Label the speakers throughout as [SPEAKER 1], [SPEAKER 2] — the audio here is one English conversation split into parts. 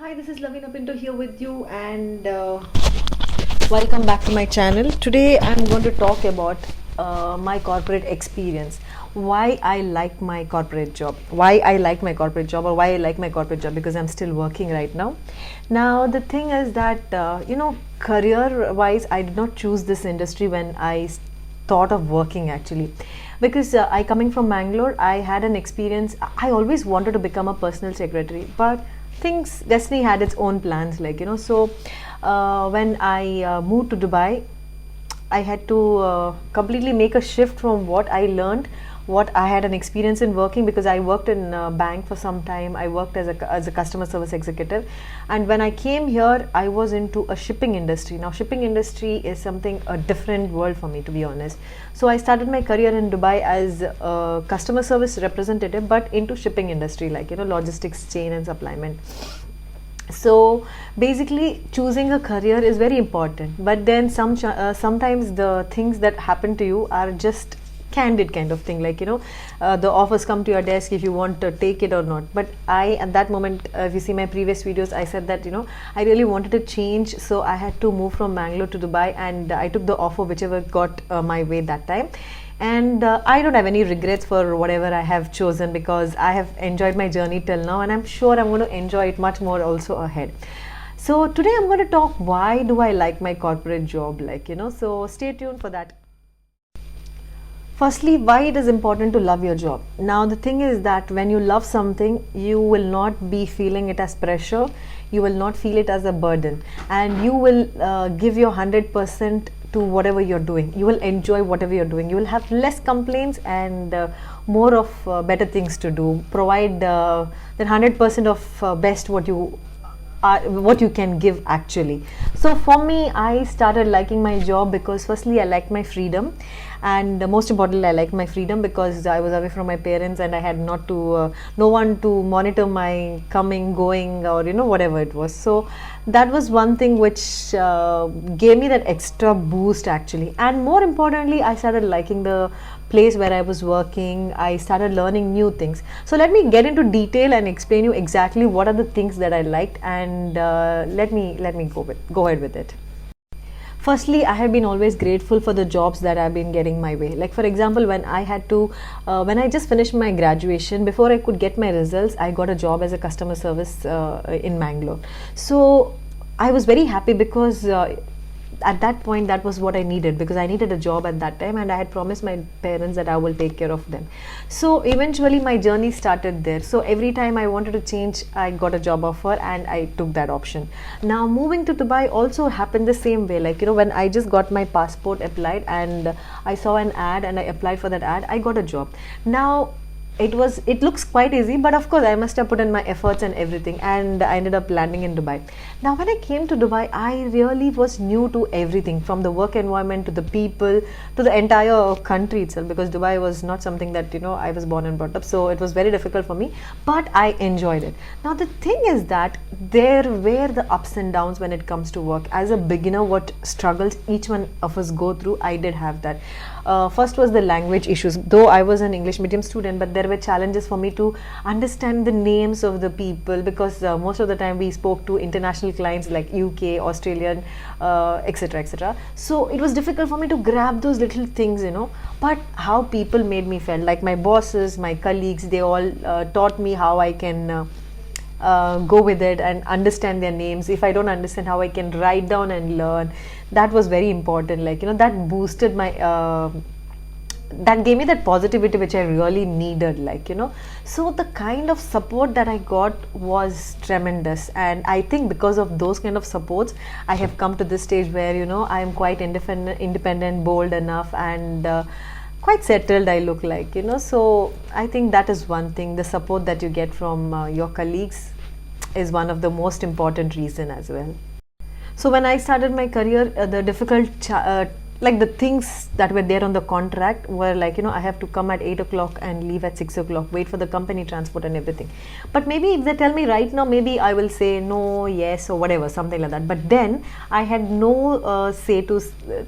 [SPEAKER 1] Hi, this is Laveena Pinto here with you, and welcome back to my channel. Today I'm going to talk about my corporate experience. Why I like my corporate job. Why I like my corporate job, or why I like my corporate job, because I'm still working right now. Now, the thing is that, career wise, I did not choose this industry when thought of working actually, because I coming from Bangalore, I had an experience. I always wanted to become a personal secretary, but things, destiny had its own plans, so when I moved to Dubai, I had to completely make a shift from what I learned, what I had an experience in working, because I worked in a bank for some time. I worked as a customer service executive, and when I came here, I was into a shipping industry. Now, shipping industry is something a different world for me, to be honest. So I started my career in Dubai as a customer service representative, but into shipping industry, logistics chain and supplyment. So basically, choosing a career is very important, but then sometimes the things that happen to you are just candid kind of thing, the offers come to your desk if you want to take it or not. But I, at that moment, if you see my previous videos, I said that I really wanted to change, so I had to move from Bangalore to Dubai, and I took the offer whichever got my way that time. And I don't have any regrets for whatever I have chosen, because I have enjoyed my journey till now, and I'm sure I'm going to enjoy it much more also ahead. So today I'm going to talk why do I like my corporate job, so stay tuned for that. Firstly, why it is important to love your job. Now, the thing is that when you love something, you will not be feeling it as pressure, you will not feel it as a burden, and you will give your 100% to whatever you're doing. You will enjoy whatever you're doing. You will have less complaints and more of better things to do. Provide that 100% of best what you can give actually. So for me, I started liking my job because firstly I liked my freedom, and most importantly I liked my freedom because I was away from my parents, and I had not to no one to monitor my coming, going, or whatever it was. So that was one thing which gave me that extra boost actually. And more importantly, I started liking the place where I was working. I started learning new things. So let me get into detail and explain you exactly what are the things that I liked, and let me go ahead with it. Firstly, I have been always grateful for the jobs that I've been getting my way. Like, for example, when I had to when I just finished my graduation, before I could get my results, I got a job as a customer service in Bangalore. So I was very happy because at that point, that was what I needed, because I needed a job at that time, and I had promised my parents that I will take care of them. So eventually my journey started there. So every time I wanted to change, I got a job offer and I took that option. Now, moving to Dubai also happened the same way. When I just got my passport applied, and I saw an ad and I applied for that ad, I got a job. Now, it looks quite easy, but of course I must have put in my efforts and everything, and I ended up landing in Dubai. Now, when I came to Dubai, I really was new to everything, from the work environment to the people to the entire country itself, because Dubai was not something that I was born and brought up, so it was very difficult for me, but I enjoyed it. Now, the thing is that there were the ups and downs when it comes to work. As a beginner, what struggles each one of us go through, I did have that. First was the language issues. Though I was an English medium student, but there were challenges for me to understand the names of the people, because most of the time we spoke to international clients like UK, Australian, etc., etc. So it was difficult for me to grab those little things, But how people made me feel, like my bosses, my colleagues, they all taught me how I can go with it and understand their names. If I don't understand, how I can write down and learn. That was very important. That boosted my that gave me that positivity which I really needed, so the kind of support that I got was tremendous. And I think because of those kind of supports, I have come to this stage where I am quite independent, bold enough, and quite settled, I look like. So I think that is one thing. The support that you get from your colleagues is one of the most important reason as well. So when I started my career, the difficult like the things that were there on the contract were like, I have to come at 8 o'clock and leave at 6 o'clock, wait for the company transport and everything. But maybe if they tell me right now, maybe I will say no, yes, or whatever, something like that. But then I had no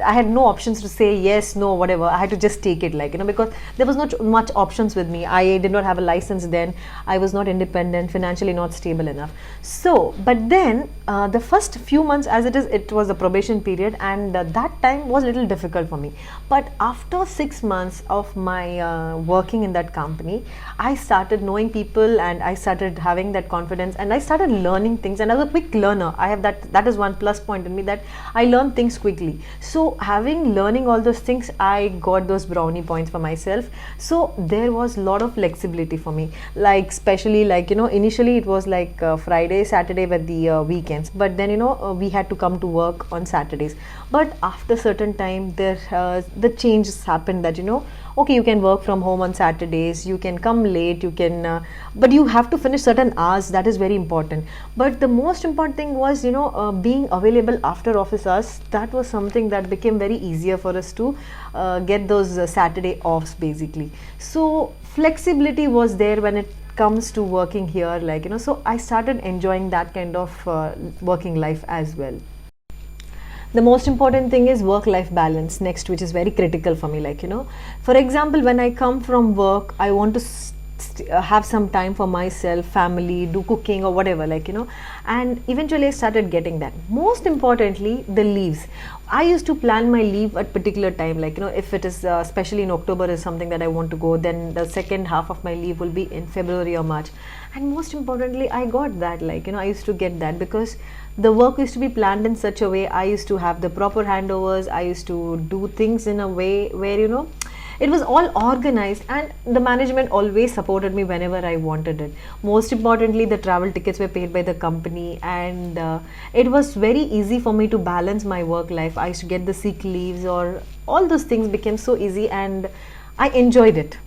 [SPEAKER 1] I had no options to say yes, no, whatever. I had to just take it, like, because there was not much options with me. I did not have a license then. I was not independent, financially not stable enough. So, but then the first few months, as it was a probation period, and that time was a little difficult for me. But after 6 months of my working in that company, I started knowing people, and I started having that confidence, and I started learning things, and I was a quick learner. I have that is one plus point in me, that I learn things quickly. So learning all those things, I got those brownie points for myself. So there was a lot of flexibility for me, like especially like, initially it was like Friday, Saturday were the weekends, but then we had to come to work on Saturdays. But after certain time, there the changes happened, that okay, you can work from home on Saturdays, you can come late, you can but you have to finish certain hours. That is very important. But the most important thing was, being available after office hours. That was something that became very easier for us to get those Saturday offs, basically. So flexibility was there when it comes to working here, like, so I started enjoying that kind of working life as well. The most important thing is work life balance next, which is very critical for me, like, for example, when I come from work, I want to have some time for myself, family, do cooking or whatever, like, and eventually I started getting that. Most importantly, the leaves. I used to plan my leave at particular time, like, if it is especially in October is something that I want to go, then the second half of my leave will be in February or March. And most importantly, I got that, like, I used to get that because the work used to be planned in such a way. I used to have the proper handovers. I used to do things in a way where, it was all organized, and the management always supported me whenever I wanted it. Most importantly, the travel tickets were paid by the company, and it was very easy for me to balance my work life. I used to get the sick leaves, or all those things became so easy, and I enjoyed it.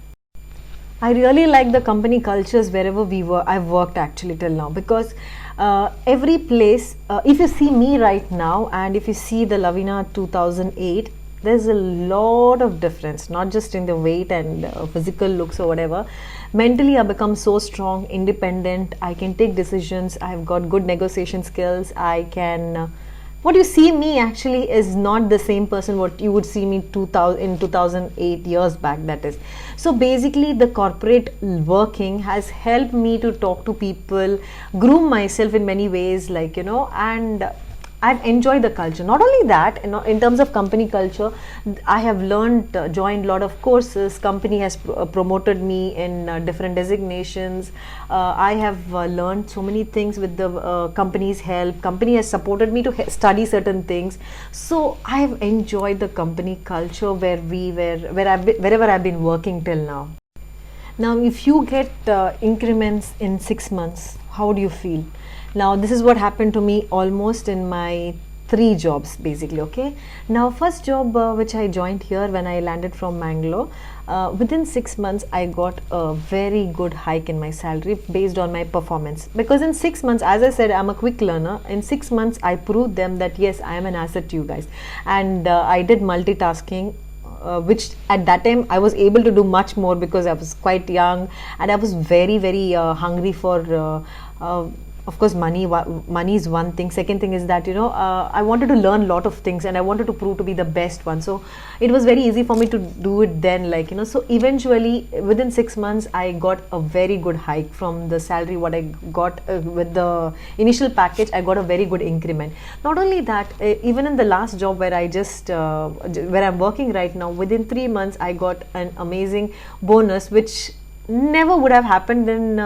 [SPEAKER 1] I really like the company cultures wherever I've worked actually till now, because every place, if you see me right now and if you see the Laveena 2008, there's a lot of difference, not just in the weight and physical looks or whatever. Mentally, I've become so strong, independent. I can take decisions. I've got good negotiation skills. I can. What you see me actually is not the same person what you would see me in 2008 years back, that is. So basically the corporate working has helped me to talk to people, groom myself in many ways, like, and I've enjoyed the culture. Not only that, in terms of company culture, I have learned, joined a lot of courses. Company has promoted me in different designations. I have learned so many things with the company's help. Company has supported me to study certain things. So I have enjoyed the company culture wherever I've been working till now. Now, if you get increments in 6 months, how do you feel? Now, this is what happened to me almost in my 3 jobs, basically. Okay. Now, first job which I joined here when I landed from Mangalore, within 6 months I got a very good hike in my salary based on my performance. Because in 6 months, as I said, I'm a quick learner. In 6 months, I proved them that yes, I am an asset to you guys, and I did multitasking. Which at that time I was able to do much more because I was quite young, and I was very, very hungry for of course money is one thing. Second thing is that I wanted to learn a lot of things, and I wanted to prove to be the best one. So it was very easy for me to do it then, like, so eventually within 6 months I got a very good hike from the salary what I got with the initial package. I got a very good increment. Not only that, even in the last job where where I'm working right now, within 3 months I got an amazing bonus, which never would have happened in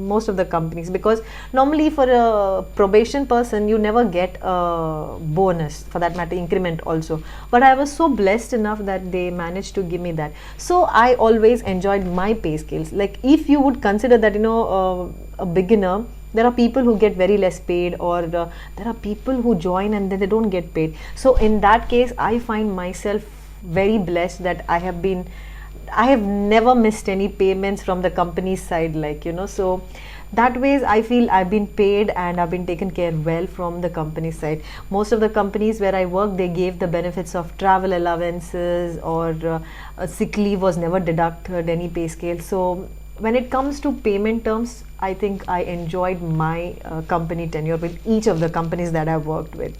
[SPEAKER 1] most of the companies, because normally for a probation person you never get a bonus, for that matter increment also. But I was so blessed enough that they managed to give me that. So I always enjoyed my pay scales. Like, if you would consider that a beginner, there are people who get very less paid, or there are people who join and then they don't get paid. So in that case, I find myself very blessed that I have never missed any payments from the company's side, like, so That ways I feel I've been paid and I've been taken care well from the company side. Most of the companies where I work, they gave the benefits of travel allowances, or sick leave was never deducted any pay scale. So when it comes to payment terms, I think I enjoyed my company tenure with each of the companies that I've worked with.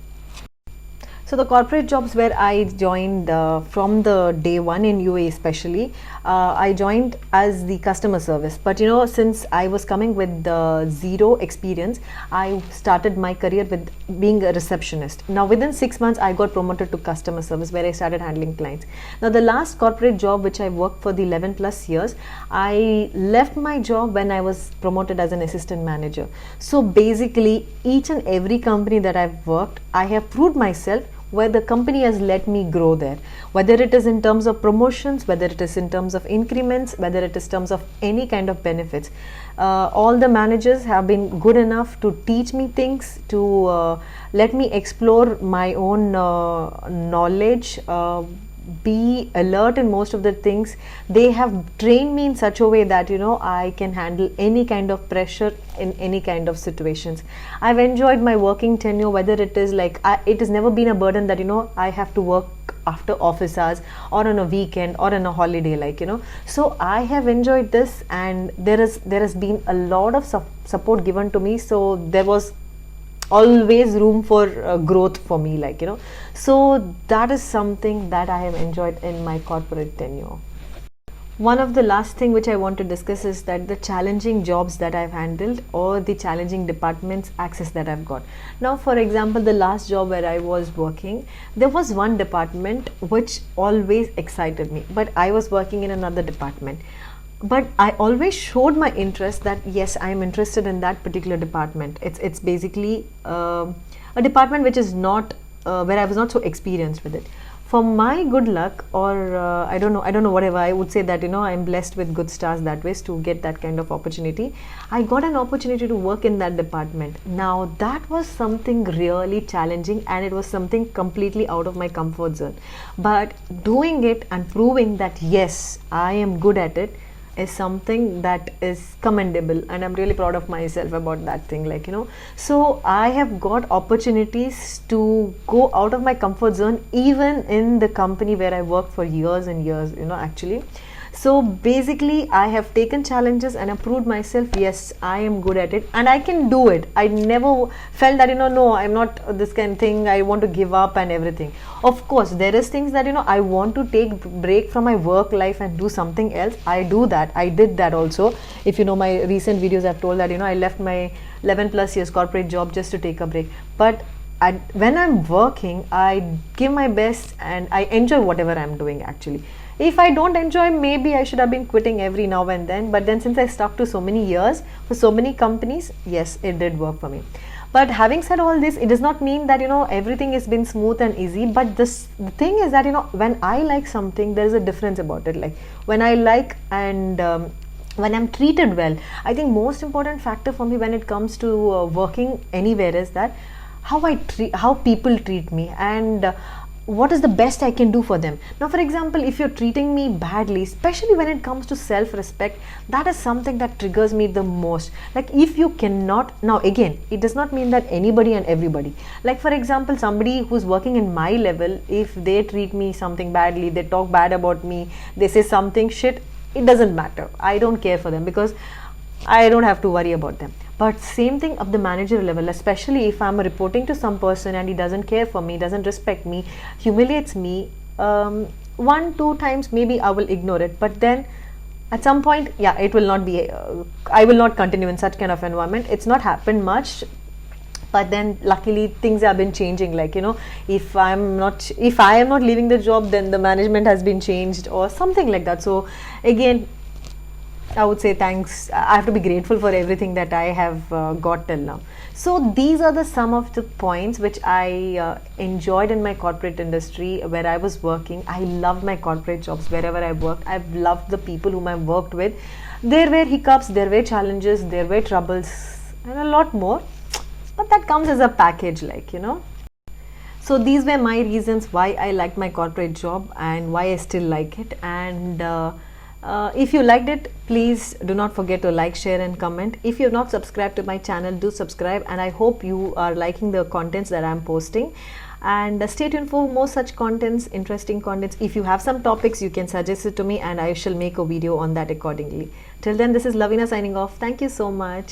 [SPEAKER 1] So the corporate jobs where I joined from the day one in UAE especially, I joined as the customer service. But since I was coming with the zero experience, I started my career with being a receptionist. Now within 6 months, I got promoted to customer service where I started handling clients. Now the last corporate job which I worked for the 11 plus years, I left my job when I was promoted as an assistant manager. So basically each and every company that I've worked, I have proved myself where the company has let me grow there, whether it is in terms of promotions, whether it is in terms of increments, whether it is terms of any kind of benefits. All the managers have been good enough to teach me things, to let me explore my own knowledge, be alert in most of the things. They have trained me in such a way that I can handle any kind of pressure in any kind of situations. I've enjoyed my working tenure, whether it is like it has never been a burden that I have to work after office hours or on a weekend or on a holiday, so I have enjoyed this, and there has been a lot of support given to me, so there was always room for growth for me, so that is something that I have enjoyed in my corporate tenure. One of the last thing which I want to discuss is that the challenging jobs that I've handled, or the challenging departments access that I've got. Now for example, the last job where I was working, there was one department which always excited me, but I was working in another department. But I always showed my interest that yes, I am interested in that particular department. It's basically a department which is not where I was not so experienced with it. For my good luck, or I don't know, whatever, I would say that I'm blessed with good stars that ways to get that kind of opportunity. I got an opportunity to work in that department. Now that was something really challenging, and it was something completely out of my comfort zone. But doing it and proving that yes, I am good at it is something that is commendable, and I'm really proud of myself about that thing, so I have got opportunities to go out of my comfort zone even in the company where I worked for years and years, actually. So basically I have taken challenges and approved myself, yes, I am good at it and I can do it. I never felt that no, I'm not this kind of thing, I want to give up and everything. Of course there is things that I want to take break from my work life and do something else. I do that, I did that also. If my recent videos, I've told that I left my 11 plus years corporate job just to take a break. But when I'm working, I give my best and I enjoy whatever I'm doing actually. If I don't enjoy, maybe I should have been quitting every now and then, but then since I stuck to so many years for so many companies, yes, it did work for me. But having said all this, it does not mean that everything has been smooth and easy. But the thing is that when I like something, there is a difference about it. Like when I like and when I'm treated well, I think most important factor for me when it comes to working anywhere is that how people treat me, and what is the best I can do for them. Now for example, if you're treating me badly, especially when it comes to self-respect, that is something that triggers me the most. Like if you cannot, now again, it does not mean that anybody and everybody, like for example, somebody who's working in my level, if they treat me something badly, they talk bad about me, they say something shit, it doesn't matter, I don't care for them because I don't have to worry about them. But same thing of the manager level, especially if I'm reporting to some person and he doesn't care for me, doesn't respect me, humiliates me, 1-2 times maybe I will ignore it, but then at some point, yeah, it will not be, I will not continue in such kind of environment. It's not happened much, but then luckily things have been changing, like if I am not leaving the job, then the management has been changed or something like that. So again, I would say thanks. I have to be grateful for everything that I have got till now. So these are some of the points which I enjoyed in my corporate industry where I was working. I loved my corporate jobs wherever I worked. I've loved the people whom I've worked with. There were hiccups, there were challenges, there were troubles and a lot more. But that comes as a package, So these were my reasons why I liked my corporate job and why I still like it. And If you liked it, please do not forget to like, share and comment. If you have not subscribed to my channel, do subscribe, and I hope you are liking the contents that I am posting. And stay tuned for more such contents, interesting contents. If you have some topics, you can suggest it to me and I shall make a video on that accordingly. Till then, this is Laveena signing off. Thank you so much.